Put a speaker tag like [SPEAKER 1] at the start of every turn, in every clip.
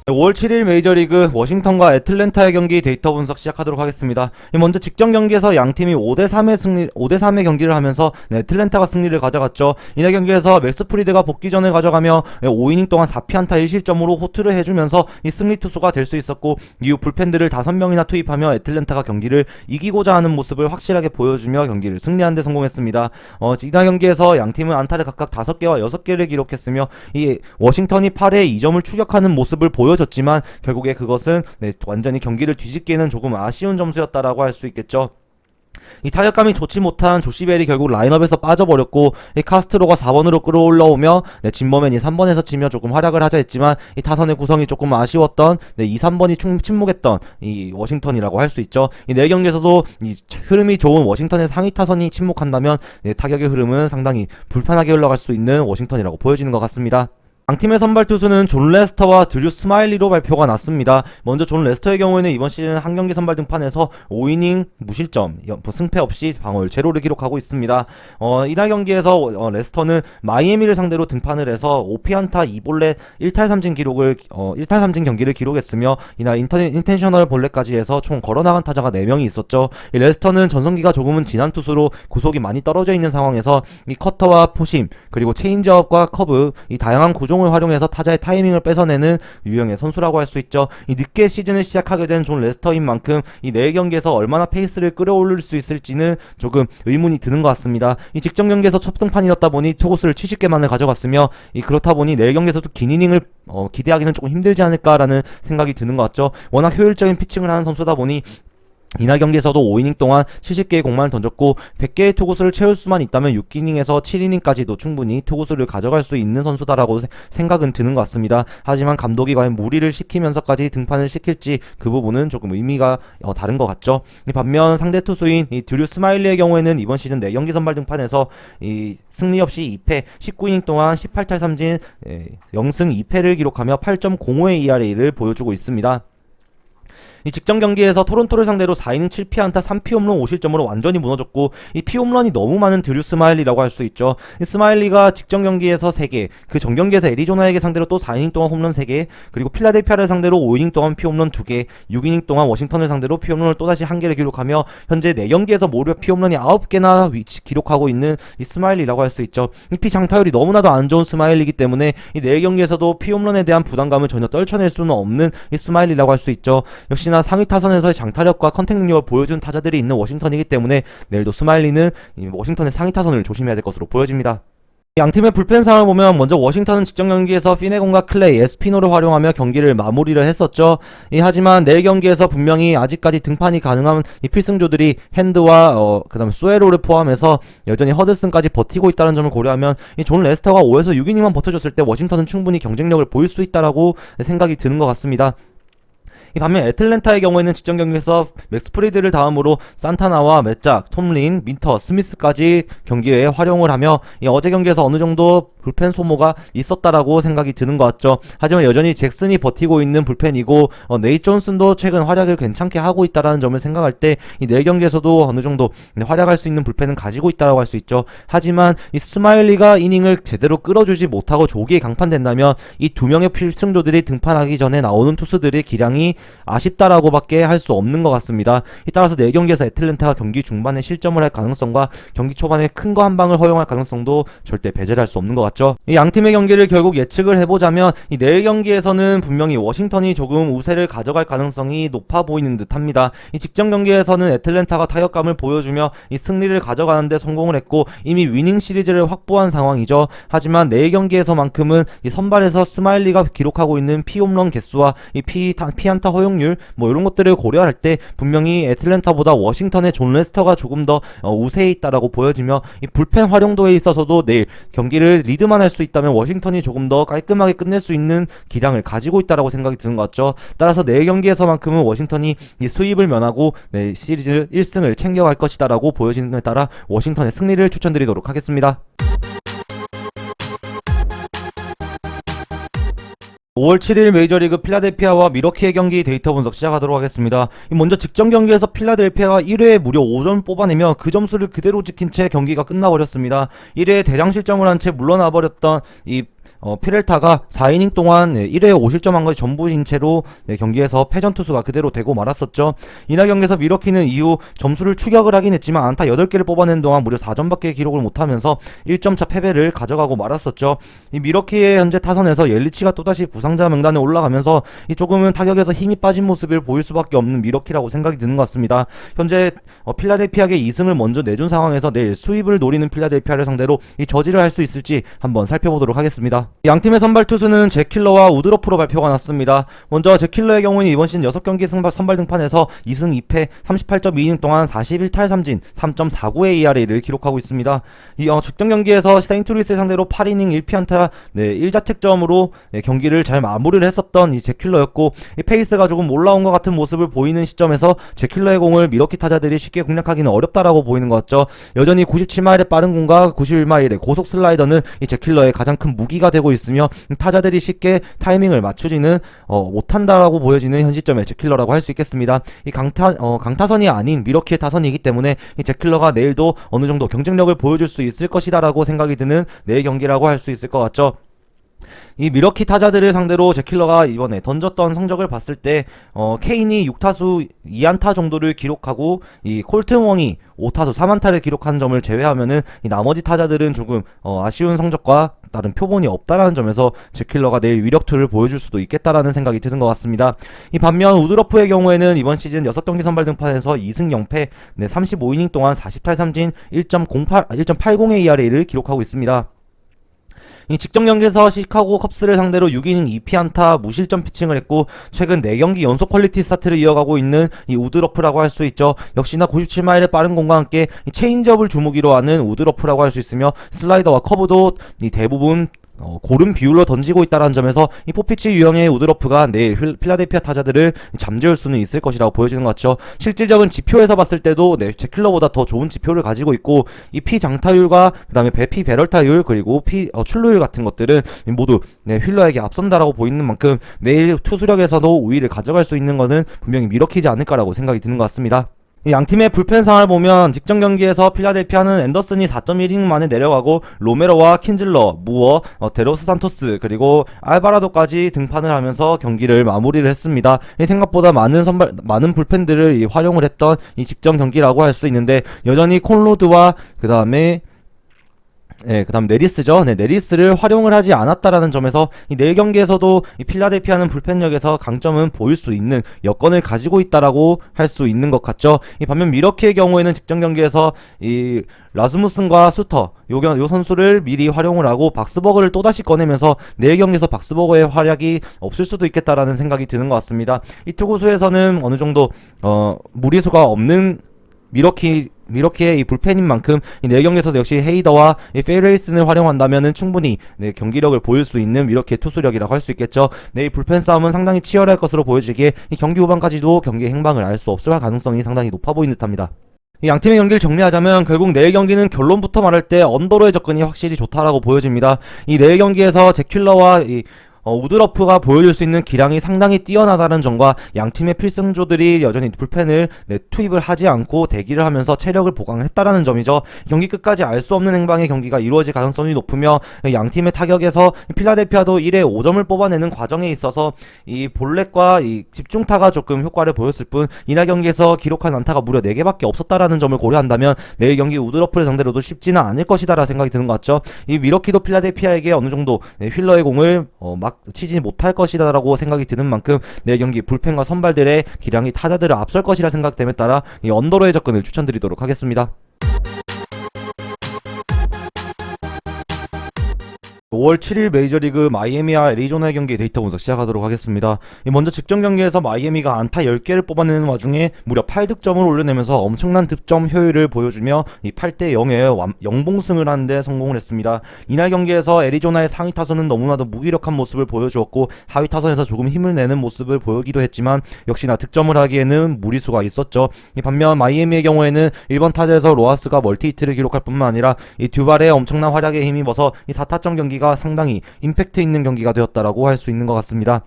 [SPEAKER 1] 5월 7일 메이저리그 워싱턴과 애틀랜타의 경기 데이터 분석 시작하도록 하겠습니다. 먼저 직전 경기에서 양팀이 5대3의 경기를 하면서 애틀랜타가 승리를 가져갔죠. 이날 경기에서 맥스 프리드가 복귀전을 가져가며 5이닝 동안 4피안타 1실점으로 호투를 해주면서 이 승리 투수가 될 수 있었고, 이후 불펜들을 5명이나 투입하며 애틀랜타가 경기를 이기고자 하는 모습을 확실하게 보여주며 경기를 승리하는 데 성공했습니다. 이날 경기에서 양팀은 안타를 각각 5개와 6개를 기록했으며, 이 워싱턴이 8회에 2점을 추격하는 모습을 보여줬지만 결국에 그것은 완전히 경기를 뒤집기에는 조금 아쉬운 점수였다라고 할 수 있겠죠. 이 타격감이 좋지 못한 조시벨이 결국 라인업에서 빠져버렸고, 이 카스트로가 4번으로 끌어올라오며 진버맨이 3번에서 치며 조금 활약을 하자 했지만 이 타선의 구성이 조금 아쉬웠던 2, 3번이 침묵했던 이 워싱턴이라고 할 수 있죠. 이 4경기에서도 이 흐름이 좋은 워싱턴의 상위 타선이 침묵한다면 타격의 흐름은 상당히 불편하게 흘러갈 수 있는 워싱턴이라고 보여지는 것 같습니다. 양팀의 선발 투수는 존 레스터와 드류 스마일리로 발표가 났습니다. 먼저 존 레스터의 경우에는 이번 시즌 한 경기 선발 등판에서 5이닝 무실점, 승패 없이 방어율 제로를 기록하고 있습니다. 이날 경기에서 레스터는 마이애미를 상대로 등판을 해서 5피안타 2볼넷 1탈3진 경기를 기록했으며, 이날 인텐셔널 볼넷까지 해서 총 걸어나간 타자가 4명이 있었죠. 이 레스터는 전성기가 조금은 지난 투수로 구속이 많이 떨어져 있는 상황에서 이 커터와 포심, 그리고 체인지업과 커브, 이 다양한 구종 을 활용해서 타자의 타이밍을 뺏어내는 유형의 선수라고 할 수 있죠. 이 늦게 시즌을 시작하게 된 존 레스터인 만큼 이 4경기에서 얼마나 페이스를 끌어올릴 수 있을지는 조금 의문이 드는 것 같습니다. 이 직전 경기에서 첫 등판이었다 보니 투구수를 70개만을 가져갔으며, 그렇다 보니 4경기에서도 긴 이닝을 기대하기는 조금 힘들지 않을까라는 생각이 드는 것 같죠. 워낙 효율적인 피칭을 하는 선수다 보니 이날 경기에서도 5이닝 동안 70개의 공만을 던졌고, 100개의 투구수를 채울 수만 있다면 6이닝에서 7이닝까지도 충분히 투구수를 가져갈 수 있는 선수다라고 생각은 드는 것 같습니다. 하지만 감독이 과연 무리를 시키면서까지 등판을 시킬지 그 부분은 조금 의미가 다른 것 같죠. 반면 상대 투수인 이 드류 스마일리의 경우에는 이번 시즌 4경기 선발 등판에서 이 승리 없이 2패, 19이닝 동안 18탈 3진 0승 2패를 기록하며 8.05의 ERA를 보여주고 있습니다. 이 직전 경기에서 토론토를 상대로 4이닝 7피안타 3피홈런 5실점으로 완전히 무너졌고, 이 피홈런이 너무 많은 드류 스마일리라고 할 수 있죠. 이 스마일리가 직전 경기에서 3개, 그 전 경기에서 애리조나에게 상대로 또 4이닝 동안 홈런 3개, 그리고 필라델피아를 상대로 5이닝 동안 피홈런 2개, 6이닝 동안 워싱턴을 상대로 피홈런을 또다시 1개를 기록하며 현재 4경기에서 모두 피홈런이 9개나 기록하고 있는 이 스마일리라고 할 수 있죠. 이 피장타율이 너무나도 안 좋은 스마일리이기 때문에 이 4경기에서도 피홈런에 대한 부담감을 전혀 떨쳐낼 수는 없는 이 스마일리라고 할 수 있죠. 역시나 상위 타선에서의 장타력과 컨택 능력을 보여준 타자들이 있는 워싱턴이기 때문에 내일도 스마일리는 워싱턴의 상위 타선을 조심해야 될 것으로 보여집니다. 양팀의 불펜 상황을 보면 먼저 워싱턴은 직전 경기에서 피네곤과 클레이, 에스피노를 활용하며 경기를 마무리를 했었죠. 하지만 내일 경기에서 분명히 아직까지 등판이 가능한 이 필승조들이 핸드와 그다음에 소에로를 포함해서 여전히 허드슨까지 버티고 있다는 점을 고려하면 이 존 레스터가 5에서 6이닝만 버텨줬을 때 워싱턴은 충분히 경쟁력을 보일 수 있다라고 생각이 드는 것 같습니다. 반면 애틀랜타의 경우에는 직전 경기에서 맥스 프리드를 다음으로 산타나와 맷작, 톰린, 민터, 스미스까지 경기에 활용을 하며 어제 경기에서 어느 정도 불펜 소모가 있었다라고 생각이 드는 것 같죠. 하지만 여전히 잭슨이 버티고 있는 불펜이고, 네이 존슨도 최근 활약을 괜찮게 하고 있다라는 점을 생각할 때 이 4경기에서도 어느 정도 활약할 수 있는 불펜은 가지고 있다라고 할 수 있죠. 하지만 이 스마일리가 이닝을 제대로 끌어주지 못하고 조기에 강판된다면 이 2명의 필승조들이 등판하기 전에 나오는 투수들의 기량이 아쉽다라고 밖에 할 수 없는 것 같습니다. 따라서 4경기에서 애틀랜타가 경기 중반에 실점을 할 가능성과 경기 초반에 큰 거 한 방을 허용할 가능성도 절대 배제할 수 없는 것 같죠. 이 양팀의 경기를 결국 예측을 해보자면 이 내일 경기에서는 분명히 워싱턴이 조금 우세를 가져갈 가능성이 높아 보이는 듯 합니다. 이 직전 경기에서는 애틀랜타가 타격감을 보여주며 이 승리를 가져가는데 성공을 했고 이미 위닝 시리즈를 확보한 상황이죠. 하지만 내일 경기에서만큼은 이 선발에서 스마일리가 기록하고 있는 피홈런 개수와 이 피안타 허용률 이런 것들을 고려할 때 분명히 애틀랜타보다 워싱턴의 존 레스터가 조금 더 우세해 있다라고 보여지며 이 불펜 활용도에 있어서도 내일 경기를 리드만 할 수 있다면 워싱턴이 조금 더 깔끔하게 끝낼 수 있는 기량을 가지고 있다라고 생각이 드는 것 같죠. 따라서 내일 경기에서만큼은 워싱턴이 이 수입을 면하고 시리즈 1승을 챙겨갈 것이다라고 보여지는 데 따라 워싱턴의 승리를 추천드리도록 하겠습니다. 5월 7일 메이저리그 필라델피아와 미러키의 경기 데이터 분석 시작하도록 하겠습니다. 먼저 직전 경기에서 필라델피아가 1회에 무려 5점 뽑아내며 그 점수를 그대로 지킨 채 경기가 끝나버렸습니다. 1회에 대량 실점을 한 채 물러나버렸던 이 페렐타가 4이닝 동안 1회에 5실점한 것이 전부인 채로 경기에서 패전 투수가 그대로 되고 말았었죠. 이날 경기에서 미러키는 이후 점수를 추격을 하긴 했지만 안타 8개를 뽑아낸 동안 무려 4점밖에 기록을 못하면서 1점차 패배를 가져가고 말았었죠. 이 미러키의 현재 타선에서 옐리치가 또다시 부상자 명단에 올라가면서 이 조금은 타격에서 힘이 빠진 모습을 보일 수밖에 없는 미러키라고 생각이 드는 것 같습니다. 현재 필라델피아에게 2승을 먼저 내준 상황에서 내일 수입을 노리는 필라델피아를 상대로 이 저지를 할 수 있을지 한번 살펴보도록 하겠습니다. 양팀의 선발 투수는 잭킬러와 우드러프로 발표가 났습니다. 먼저 잭킬러의 경우는 이번 시즌 6경기 선발 등판에서 2승 2패 38.2이닝 동안 41탈 3진 3.49의 ERA를 기록하고 있습니다. 이 직전 경기에서 세인트루이스 상대로 8이닝 1피안타 1자책점으로 경기를 잘 마무리를 했었던 이 잭킬러였고, 이 페이스가 조금 올라온 것 같은 모습을 보이는 시점에서 잭킬러의 공을 미러키 타자들이 쉽게 공략하기는 어렵다라고 보이는 것 같죠. 여전히 97마일의 빠른 공과 91마일의 고속 슬라이더는 이 잭킬러의 가장 큰 무기가 되고 있으며 타자들이 쉽게 타이밍을 맞추지는 못한다라고 보여지는 현 시점의 잭킬러라고 할 수 있겠습니다. 이 강타선이 아닌 미러키의 타선이기 때문에 이 잭킬러가 내일도 어느 정도 경쟁력을 보여줄 수 있을 것이다라고 생각이 드는 내일 경기라고 할 수 있을 것 같죠. 이 미러키 타자들을 상대로 잭킬러가 이번에 던졌던 성적을 봤을 때 케인이 6타수 2안타 정도를 기록하고 이 콜튼 웡이 5타수 3안타를 기록한 점을 제외하면은 이 나머지 타자들은 조금 아쉬운 성적과 다른 표본이 없다라는 점에서 잭킬러가 내일 위력투를 보여줄 수도 있겠다라는 생각이 드는 것 같습니다. 이 반면 우드러프의 경우에는 이번 시즌 6경기 선발 등판에서 2승 0패 35이닝 동안 40탈 3진 1.80의 ERA를 기록하고 있습니다. 이 직전 경기에서 시카고 컵스를 상대로 6이닝 2피안타 무실점 피칭을 했고, 최근 4경기 연속 퀄리티 스타트를 이어가고 있는 이 우드러프라고 할 수 있죠. 역시나 97마일의 빠른 공과 함께 이 체인지업을 주무기로 하는 우드러프라고 할 수 있으며, 슬라이더와 커브도 이 대부분 고른 비율로 던지고 있다는 점에서 이 포피치 유형의 우드러프가 내일 필라델피아 타자들을 잠재울 수는 있을 것이라고 보여지는 것 같죠. 실질적인 지표에서 봤을 때도 잭킬러보다 더 좋은 지표를 가지고 있고, 이 피 장타율과 그 다음에 피 배럴타율 그리고 피 출루율 같은 것들은 모두 휠러에게 앞선다라고 보이는 만큼 내일 투수력에서도 우위를 가져갈 수 있는 것은 분명히 미러키지 않을까라고 생각이 드는 것 같습니다. 양팀의 불펜 상황을 보면 직전 경기에서 필라델피아는 앤더슨이 4.1이닝 만에 내려가고 로메로와 킨즐러, 무어, 데로스 산토스 그리고 알바라도까지 등판을 하면서 경기를 마무리를 했습니다. 생각보다 많은 불펜들을 활용을 했던 이 직전 경기라고 할 수 있는데, 여전히 콘로드와 그 다음 네리스죠. 네리스를 활용을 하지 않았다라는 점에서 이 내일 경기에서도 이 필라델피아는 불펜력에서 강점은 보일 수 있는 여건을 가지고 있다라고 할 수 있는 것 같죠. 이 반면 미러키의 경우에는 직전 경기에서 이 라스무슨과 수터 요 선수를 미리 활용을 하고 박스버거를 또다시 꺼내면서 내일 경기에서 박스버거의 활약이 없을 수도 있겠다라는 생각이 드는 것 같습니다. 이 투구수에서는 어느 정도 무리수가 없는 미러키의 이 불펜인 만큼 이 내일 경기에서도 역시 헤이더와 이 페이레이슨을 활용한다면은 충분히 경기력을 보일 수 있는 미러키의 투수력이라고 할 수 있겠죠. 내일 불펜 싸움은 상당히 치열할 것으로 보여지기에 이 경기 후반까지도 경기의 행방을 알 수 없을 가능성이 상당히 높아 보이는 듯합니다. 이 양팀의 경기를 정리하자면 결국 내일 경기는 결론부터 말할 때 언더로의 접근이 확실히 좋다라고 보여집니다. 이 내일 경기에서 잭킬러와 우드러프가 보여줄 수 있는 기량이 상당히 뛰어나다는 점과 양팀의 필승조들이 여전히 불펜을 투입을 하지 않고 대기를 하면서 체력을 보강을 했다라는 점이죠. 경기 끝까지 알 수 없는 행방의 경기가 이루어질 가능성이 높으며, 양팀의 타격에서 필라델피아도 1회 5점을 뽑아내는 과정에 있어서 이 볼넷과 이 집중타가 조금 효과를 보였을 뿐 이날 경기에서 기록한 안타가 무려 4개밖에 없었다라는 점을 고려한다면 내일 경기 우드러프를 상대로도 쉽지는 않을 것이다라는 생각이 드는 것 같죠. 이 미러키도 필라델피아에게 어느 정도 휠러의 공을 막 치지 못할 것이다라고 생각이 드는 만큼 내일 경기 불펜과 선발들의 기량이 타자들을 앞설 것이라 생각됨에 따라 이 언더로의 접근을 추천드리도록 하겠습니다. 5월 7일 메이저리그 마이애미와 애리조나의 경기 데이터 분석 시작하도록 하겠습니다. 먼저 직전 경기에서 마이애미가 안타 10개를 뽑아내는 와중에 무려 8득점을 올려내면서 엄청난 득점 효율을 보여주며 이 8대0의 영봉승을 하는데 성공을 했습니다. 이날 경기에서 애리조나의 상위 타선은 너무나도 무기력한 모습을 보여주었고 하위 타선에서 조금 힘을 내는 모습을 보이기도 했지만 역시나 득점을 하기에는 무리수가 있었죠. 반면 마이애미의 경우에는 1번 타자에서 로하스가 멀티히트를 기록할 뿐만 아니라 이 듀발의 엄청난 활약에 힘입어서 이 4타점 경기가 상당히 임팩트 있는 경기가 되었다라고 할 수 있는 것 같습니다.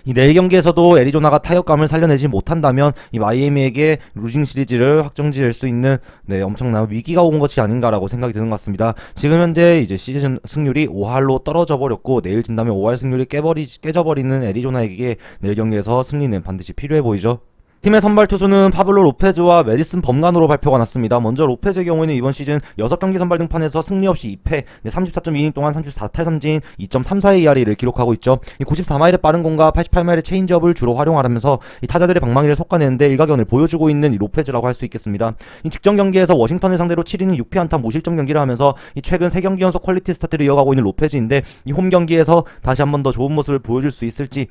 [SPEAKER 1] 이 내일 경기에서도 애리조나가 타격감을 살려내지 못한다면 이 마이애미에게 루징 시리즈를 확정지을 수 있는 엄청난 위기가 온 것이 아닌가라고 생각이 드는 것 같습니다. 지금 현재 이제 시즌 승률이 5할로 떨어져 버렸고 내일 진다면 5할 승률이 깨져버리는 애리조나에게 내일 경기에서 승리는 반드시 필요해 보이죠. 팀의 선발 투수는 파블로 로페즈와 메디슨 범간호로 발표가 났습니다. 먼저 로페즈의 경우에는 이번 시즌 6경기 선발 등판에서 승리 없이 2패, 34.2이닝 동안 34탈삼진 2.34의 ERA를 기록하고 있죠. 94마일의 빠른 공과 88마일의 체인지업을 주로 활용하면서 이 타자들의 방망이를 솎아내는데 일가견을 보여주고 있는 이 로페즈라고 할 수 있겠습니다. 이 직전 경기에서 워싱턴을 상대로 7이닝 6패 안타 무실점 경기를 하면서 이 최근 3경기 연속 퀄리티 스타트를 이어가고 있는 로페즈인데 이 홈 경기에서 다시 한 번 더 좋은 모습을 보여줄 수 있을지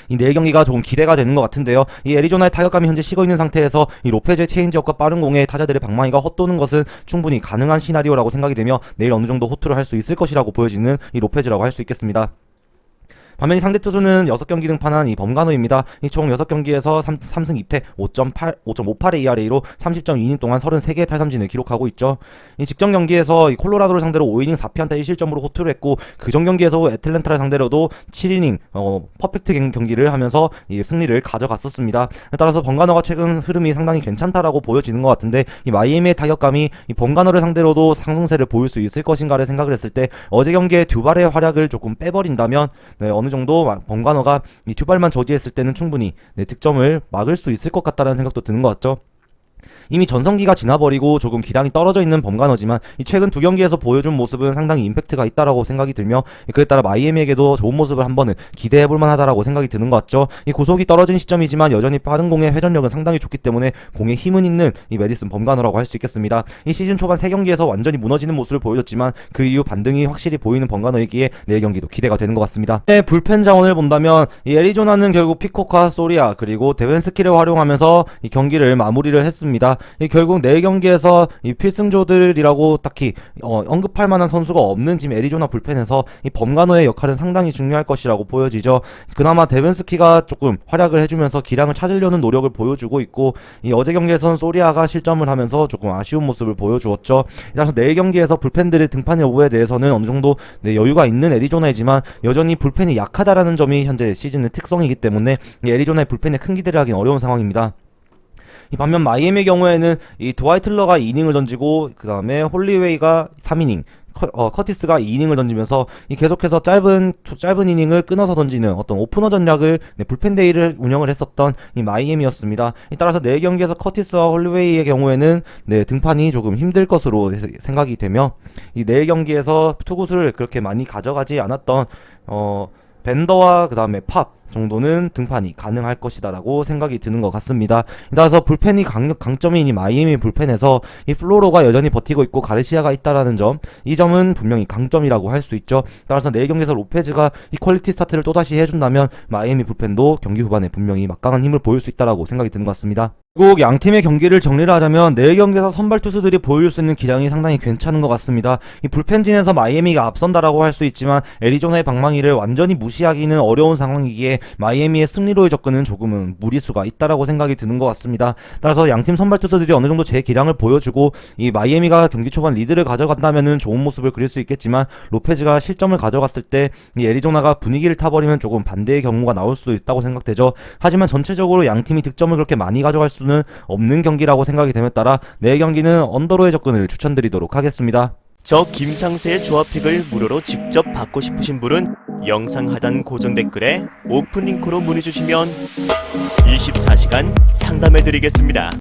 [SPEAKER 1] 이 내일 경기가 조금 기대가 되는 것 같은데요. 이 애리조나의 타격감이 현재 식어있는 상태에서 이 로페즈의 체인지업과 빠른 공에 타자들의 방망이가 헛도는 것은 충분히 가능한 시나리오라고 생각이 되며 내일 어느 정도 호투를 할 수 있을 것이라고 보여지는 이 로페즈라고 할 수 있겠습니다. 반면 상대 투수는 6경기 등판한 이 범간호입니다. 이 총 6경기에서 3승 2패 5.58의 ERA로 30.2이닝 동안 33개의 탈삼진을 기록하고 있죠. 이 직전 경기에서 이 콜로라도를 상대로 5이닝 4피안타 1실점으로 호투를 했고 그전 경기에서 애틀랜타를 상대로도 7이닝 퍼펙트 경기를 하면서 이 승리를 가져갔었습니다. 따라서 범간호가 최근 흐름이 상당히 괜찮다라고 보여지는 것 같은데 이 마이애미의 타격감이 이 범간호를 상대로도 상승세를 보일 수 있을 것인가를 생각을 했을 때 어제 경기에 듀발의 활약을 조금 빼버린다면 어느 정도 범간호가 이 듀발만 저지했을 때는 충분히 득점을 막을 수 있을 것 같다라는 생각도 드는 것 같죠. 이미 전성기가 지나버리고 조금 기량이 떨어져 있는 범간호지만 이 최근 2경기에서 보여준 모습은 상당히 임팩트가 있다라고 생각이 들며 그에 따라 마이애미에게도 좋은 모습을 한번은 기대해볼 만하다라고 생각이 드는 것 같죠. 이 고속이 떨어진 시점이지만 여전히 빠른 공의 회전력은 상당히 좋기 때문에 공에 힘은 있는 이 메디슨 범간호라고 할 수 있겠습니다. 이 시즌 초반 3경기에서 완전히 무너지는 모습을 보여줬지만 그 이후 반등이 확실히 보이는 범간호이기에 내일 경기도 기대가 되는 것 같습니다. 불펜 자원을 본다면 이 애리조나는 결국 피콕과 소리아 그리고 데벤스키를 활용하면서 이 경기를 마무리를 했습니다. 결국 내일 경기에서 이 필승조들이라고 딱히 언급할 만한 선수가 없는 지금 애리조나 불펜에서 이 범간호의 역할은 상당히 중요할 것이라고 보여지죠. 그나마 데벤스키가 조금 활약을 해주면서 기량을 찾으려는 노력을 보여주고 있고 이 어제 경기에서는 소리아가 실점을 하면서 조금 아쉬운 모습을 보여주었죠. 따라서 내일 경기에서 불펜들의 등판 여부에 대해서는 어느 정도 여유가 있는 애리조나이지만 여전히 불펜이 약하다라는 점이 현재 시즌의 특성이기 때문에 이 애리조나의 불펜에 큰 기대를 하긴 어려운 상황입니다. 이 반면 마이애미의 경우에는 이 드와이틀러가 2이닝을 던지고 그 다음에 홀리웨이가 3이닝 커티스가 2이닝을 던지면서 이 계속해서 짧은 이닝을 끊어서 던지는 어떤 오프너 전략을 불펜데이를 운영을 했었던 이 마이애미였습니다. 따라서 내일 경기에서 커티스와 홀리웨이의 경우에는 등판이 조금 힘들 것으로 생각이 되며 이 내일 경기에서 투구수를 그렇게 많이 가져가지 않았던 벤더와 그 다음에 팝 정도는 등판이 가능할 것이다 라고 생각이 드는 것 같습니다. 따라서 불펜이 강점인 이 마이애미 불펜에서 이 플로로가 여전히 버티고 있고 가르시아가 있다라는 점, 이 점은 분명히 강점이라고 할 수 있죠. 따라서 내일 경기에서 로페즈가 이 퀄리티 스타트를 또다시 해준다면 마이애미 불펜도 경기 후반에 분명히 막강한 힘을 보일 수 있다라고 생각이 드는 것 같습니다. 결국 양팀의 경기를 정리를 하자면 내일 경기에서 선발 투수들이 보여줄 수 있는 기량이 상당히 괜찮은 것 같습니다. 이 불펜진에서 마이애미가 앞선다라고 할 수 있지만 애리조나의 방망이를 완전히 무시하기는 어려운 상황이기에 마이애미의 승리로의 접근은 조금은 무리수가 있다라고 생각이 드는 것 같습니다. 따라서 양팀 선발 투수들이 어느 정도 제 기량을 보여주고 이 마이애미가 경기 초반 리드를 가져간다면은 좋은 모습을 그릴 수 있겠지만 로페즈가 실점을 가져갔을 때 이 애리조나가 분위기를 타버리면 조금 반대의 경우가 나올 수도 있다고 생각되죠. 하지만 전체적으로 양팀이 득점을 그렇게 많이 가져갈 수는 없는 경기라고 생각이 됨에 따라 내일 경기는 언더로의 접근을 추천드리도록 하겠습니다.
[SPEAKER 2] 저 김상세의 조합픽을 무료로 직접 받고 싶으신 분은 영상 하단 고정 댓글에 오픈 링크로 문의 주시면 24시간 상담해 드리겠습니다.